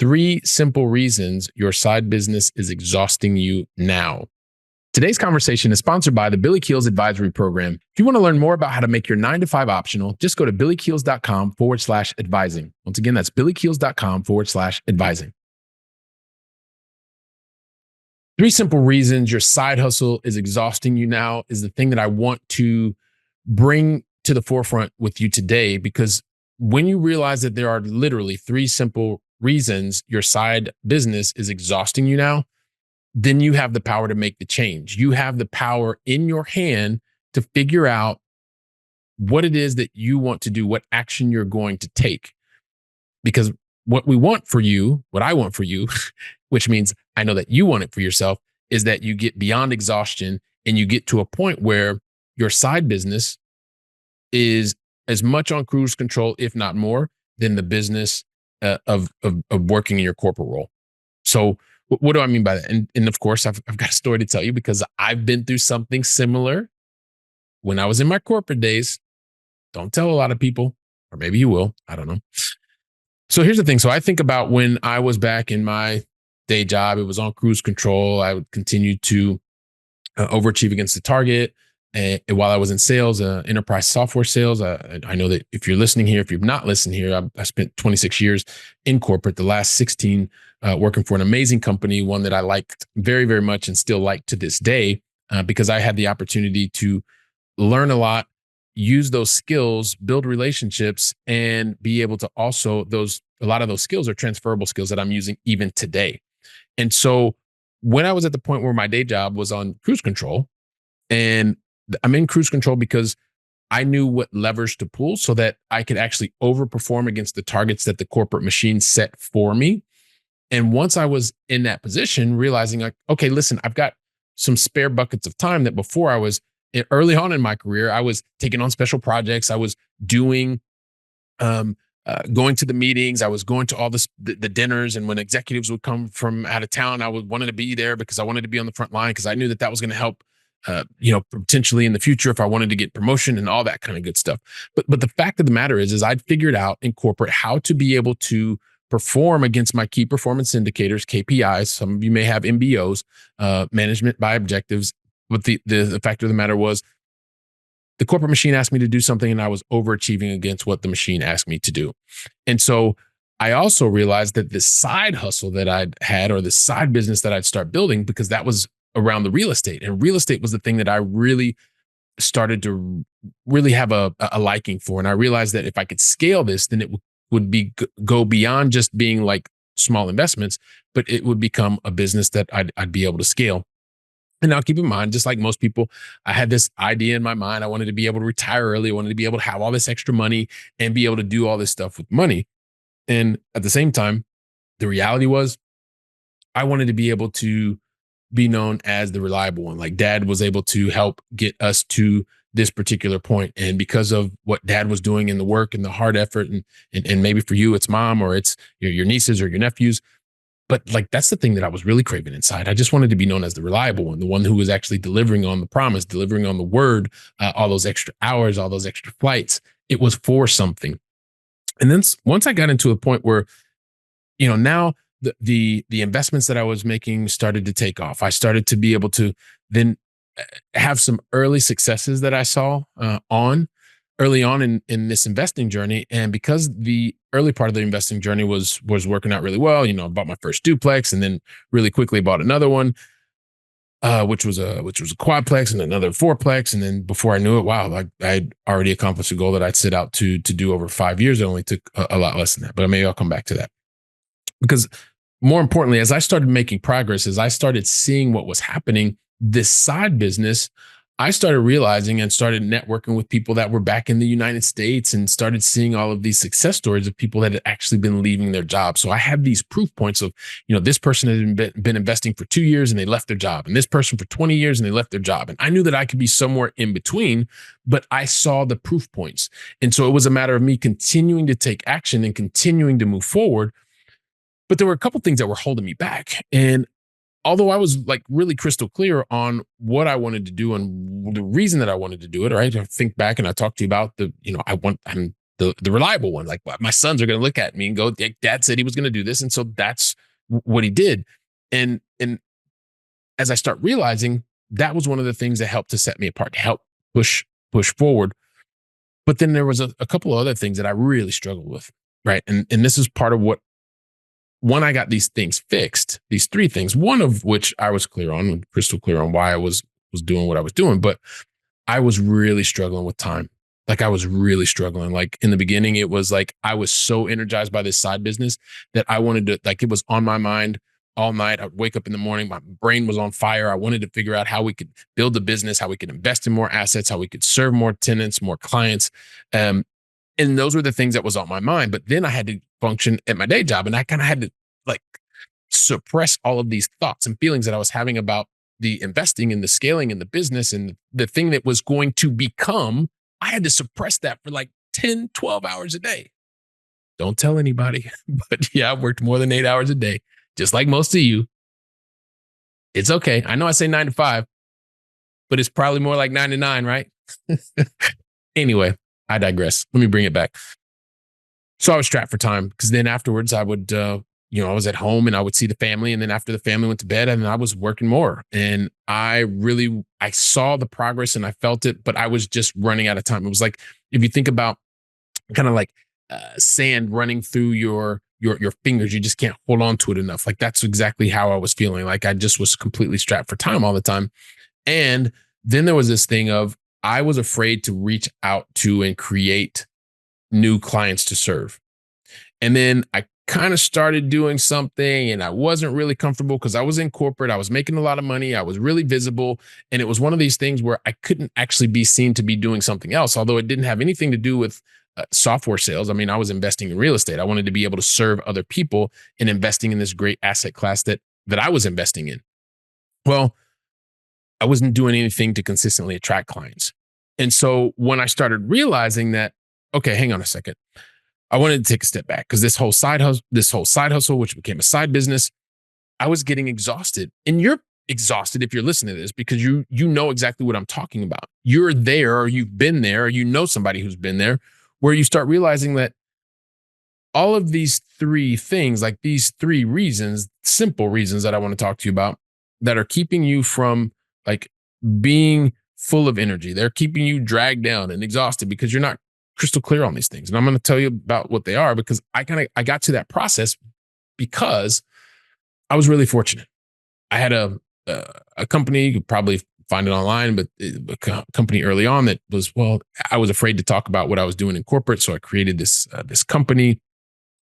Three simple reasons your side business is exhausting you now. Today's conversation is sponsored by the Billy Keels Advisory Program. If you want to learn more about how to make your 9 to 5 optional, just go to billykeels.com/advising. Once again, that's billykeels.com/advising. Three simple reasons your side hustle is exhausting you now is the thing that I want to bring to the forefront with you today, because when you realize that there are literally three simple reasons your side business is exhausting you now, then you have the power to make the change. You have the power in your hand to figure out what it is that you want to do, what action you're going to take. Because what we want for you, what I want for you, which means I know that you want it for yourself, is that you get beyond exhaustion and you get to a point where your side business is as much on cruise control, if not more, than the business of working in your corporate role. So what do I mean by that? And of course, I've got a story to tell you because I've been through something similar when I was in my corporate days. Don't tell a lot of people, or maybe you will. I don't know. So here's the thing. So I think about when I was back in my day job, it was on cruise control. I would continue to overachieve against the target. And while I was in sales, enterprise software sales, I know that if you're listening here, if you've not listened here, I spent 26 years in corporate, the last 16 working for an amazing company, one that I liked very, very much and still like to this day, because I had the opportunity to learn a lot, use those skills, build relationships, and be able to also a lot of those skills are transferable skills that I'm using even today. And so when I was at the point where my day job was on cruise control, and I'm in cruise control because I knew what levers to pull so that I could actually overperform against the targets that the corporate machine set for me. And once I was in that position, realizing like, okay, listen, I've got some spare buckets of time that before I was early on in my career, I was taking on special projects. I was doing, going to the meetings. I was going to all the dinners. And when executives would come from out of town, wanted to be there because I wanted to be on the front line because I knew that was going to help potentially in the future if I wanted to get promotion and all that kind of good stuff. But the fact of the matter is I'd figured out in corporate how to be able to perform against my key performance indicators, KPIs. Some of you may have MBOs, management by objectives. But the fact of the matter was the corporate machine asked me to do something and I was overachieving against what the machine asked me to do. And so I also realized that the side hustle that I'd had, or the side business that I'd start building, because that was around the real estate, and real estate was the thing that I really started to really have a liking for. And I realized that if I could scale this, then it would go beyond just being like small investments, but it would become a business that I'd be able to scale. And now keep in mind, just like most people, I had this idea in my mind. I wanted to be able to retire early. I wanted to be able to have all this extra money and be able to do all this stuff with money. And at the same time, the reality was I wanted to be able to be known as the reliable one. Like Dad was able to help get us to this particular point. And because of what Dad was doing in the work and the hard effort, and maybe for you, it's mom or it's your nieces or your nephews. But like, that's the thing that I was really craving inside. I just wanted to be known as the reliable one, the one who was actually delivering on the promise, delivering on the word, all those extra hours, all those extra flights. It was for something. And then once I got into a point where, now the investments that I was making started to take off. I started to be able to then have some early successes that I saw early on in this investing journey. And because the early part of the investing journey was working out really well, I bought my first duplex and then really quickly bought another one, which was a quadplex and another fourplex. And then before I knew it, wow, I'd already accomplished a goal that I'd set out to do over 5 years. It only took a lot less than that, but maybe I'll come back to that. Because more importantly, as I started making progress, as I started seeing what was happening, this side business, I started realizing and started networking with people that were back in the United States and started seeing all of these success stories of people that had actually been leaving their jobs. So I had these proof points of, this person had been investing for 2 years and they left their job, and this person for 20 years and they left their job. And I knew that I could be somewhere in between, but I saw the proof points. And so it was a matter of me continuing to take action and continuing to move forward. But there were a couple things that were holding me back. And although I was like really crystal clear on what I wanted to do and the reason that I wanted to do it, right? I think back and I talked to you about I'm the reliable one. Like, my sons are going to look at me and go, Dad said he was going to do this, and so that's what he did. And as I start realizing, that was one of the things that helped to set me apart, to help push forward. But then there was a couple of other things that I really struggled with, right? And this is part of what, when I got these things fixed, these three things, one of which I was crystal clear on why I was doing what I was doing, but I was really struggling with time. Like, I was really struggling. Like, in the beginning, it was like I was so energized by this side business that I wanted to, like, it was on my mind all night. I'd wake up in the morning, my brain was on fire. I wanted to figure out how we could build the business, how we could invest in more assets, how we could serve more tenants, more clients. Um, and those were the things that was on my mind. But then I had to function at my day job, and I kind of had to, like, suppress all of these thoughts and feelings that I was having about the investing and the scaling and the business and the thing that was going to become. I had to suppress that for like 10, 12 hours a day. Don't tell anybody. But yeah, I worked more than 8 hours a day, just like most of you. It's okay. I know I say 9 to 5, but it's probably more like 9 to 9, right? Anyway, I digress. Let me bring it back. So I was strapped for time, because then afterwards I would, I was at home and I would see the family. And then after the family went to bed, and I was working more. And I saw the progress and I felt it, but I was just running out of time. It was like, if you think about kind of like sand running through your fingers, you just can't hold on to it enough. Like, that's exactly how I was feeling. Like, I just was completely strapped for time all the time. And then there was this thing of, I was afraid to reach out to and create new clients to serve. And then I kind of started doing something, and I wasn't really comfortable because I was in corporate. I was making a lot of money. I was really visible. And it was one of these things where I couldn't actually be seen to be doing something else, although it didn't have anything to do with software sales. I mean, I was investing in real estate. I wanted to be able to serve other people in investing in this great asset class that I was investing in. Well, I wasn't doing anything to consistently attract clients. And so when I started realizing that, okay, hang on a second, I wanted to take a step back, because this whole side hustle, which became a side business, I was getting exhausted. And you're exhausted if you're listening to this, because you know exactly what I'm talking about. You're there, or you've been there, or you know somebody who's been there, where you start realizing that all of these three things, like these three reasons, simple reasons that I want to talk to you about, that are keeping you from, like, being full of energy. They're keeping you dragged down and exhausted because you're not crystal clear on these things. And I'm going to tell you about what they are, because I got to that process because I was really fortunate. I had a company, you could probably find it online, but a company early on that was, well, I was afraid to talk about what I was doing in corporate. So I created this company,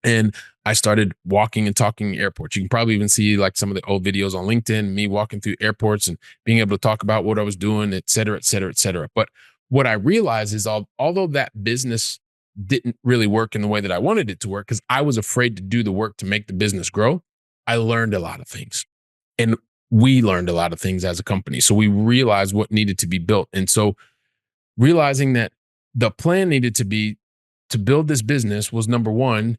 and I started walking and talking airports. You can probably even see, like, some of the old videos on LinkedIn, me walking through airports and being able to talk about what I was doing, et cetera, et cetera, et cetera. But what I realized is, although that business didn't really work in the way that I wanted it to work, because I was afraid to do the work to make the business grow, I learned a lot of things. And we learned a lot of things as a company. So we realized what needed to be built. And so realizing that the plan needed to be to build this business was, number one,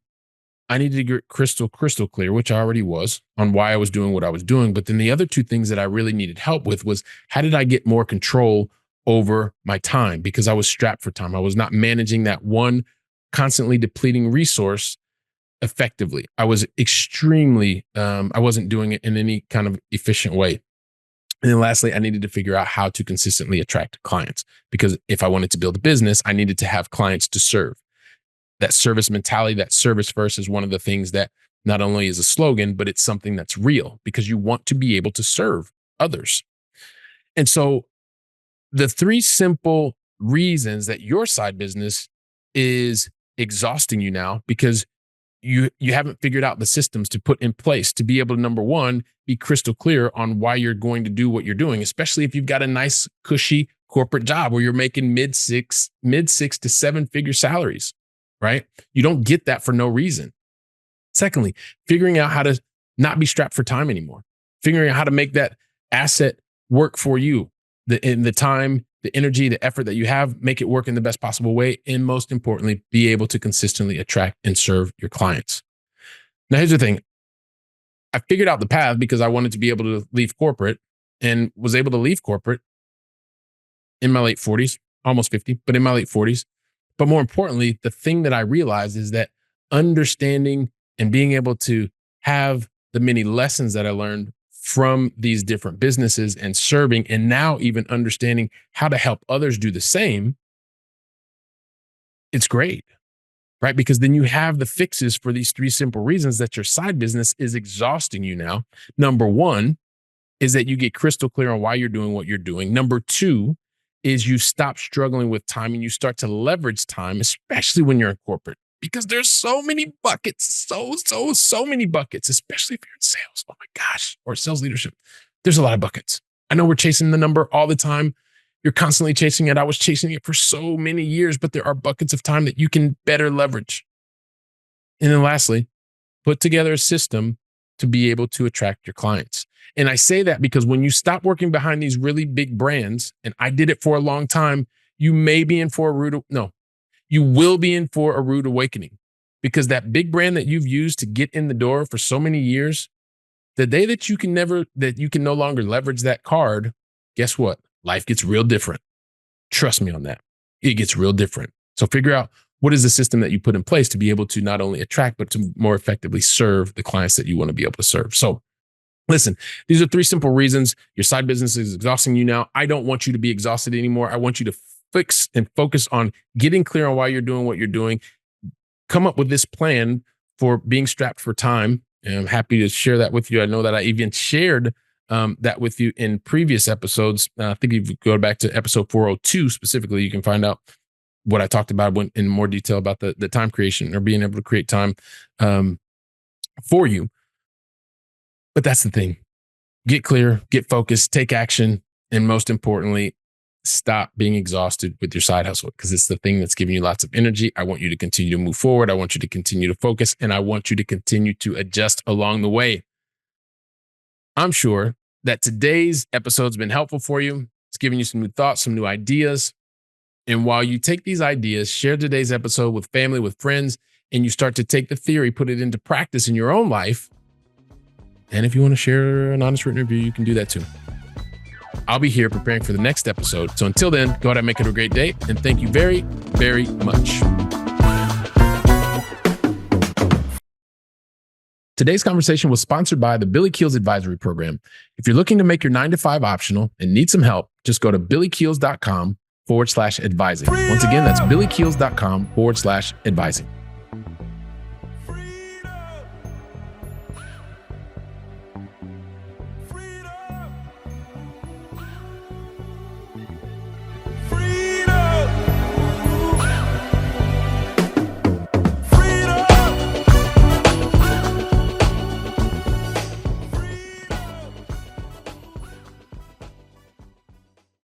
I needed to get crystal clear, which I already was, on why I was doing what I was doing. But then the other two things that I really needed help with was, how did I get more control over my time? Because I was strapped for time. I was not managing that one constantly depleting resource effectively. I was I wasn't doing it in any kind of efficient way. And then lastly, I needed to figure out how to consistently attract clients, because if I wanted to build a business, I needed to have clients to serve. That service mentality, that service first, is one of the things that not only is a slogan, but it's something that's real, because you want to be able to serve others. And so the three simple reasons that your side business is exhausting you now, because you haven't figured out the systems to put in place to be able to, number one, be crystal clear on why you're going to do what you're doing, especially if you've got a nice cushy corporate job where you're making mid six to seven figure salaries, right? You don't get that for no reason. Secondly, figuring out how to not be strapped for time anymore, figuring out how to make that asset work for you, the time, the energy, the effort that you have, make it work in the best possible way. And most importantly, be able to consistently attract and serve your clients. Now, here's the thing. I figured out the path because I wanted to be able to leave corporate, and was able to leave corporate in my late 40s, almost 50, but in my late 40s. But more importantly, the thing that I realized is that understanding and being able to have the many lessons that I learned from these different businesses and serving, and now even understanding how to help others do the same, it's great, right? Because then you have the fixes for these three simple reasons that your side business is exhausting you now. Number one is that you get crystal clear on why you're doing what you're doing. Number two is you stop struggling with time and you start to leverage time, especially when you're in corporate, because there's so many buckets, so many buckets, especially if you're in sales. Oh my gosh, or sales leadership. There's a lot of buckets. I know we're chasing the number all the time. You're constantly chasing it. I was chasing it for so many years, but there are buckets of time that you can better leverage. And then lastly, put together a system to be able to attract your clients. And I say that because when you stop working behind these really big brands, and I did it for a long time, you may be in for you will be in for a rude awakening, because that big brand that you've used to get in the door for so many years, the day that you can no longer leverage that card, guess what? Life gets real different. Trust me on that. It gets real different. So figure out what is the system that you put in place to be able to not only attract, but to more effectively serve the clients that you want to be able to serve. So listen, these are three simple reasons your side business is exhausting you now. I don't want you to be exhausted anymore. I want you to fix and focus on getting clear on why you're doing what you're doing. Come up with this plan for being strapped for time. And I'm happy to share that with you. I know that I even shared that with you in previous episodes. I think if you go back to episode 402 specifically, you can find out what I talked about in more detail about the time creation, or being able to create time for you. But that's the thing. Get clear, get focused, take action, and most importantly, stop being exhausted with your side hustle, because it's the thing that's giving you lots of energy. I want you to continue to move forward. I want you to continue to focus, and I want you to continue to adjust along the way. I'm sure that today's episode's been helpful for you. It's giving you some new thoughts, some new ideas. And while you take these ideas, share today's episode with family, with friends, and you start to take the theory, put it into practice in your own life. And if you want to share an honest written review, you can do that too. I'll be here preparing for the next episode. So until then, go ahead and make it a great day. And thank you very, very much. Today's conversation was sponsored by the Billy Keels Advisory Program. If you're looking to make your 9-to-5 optional and need some help, just go to billykeels.com/advising. Once again, that's billykeels.com/advising.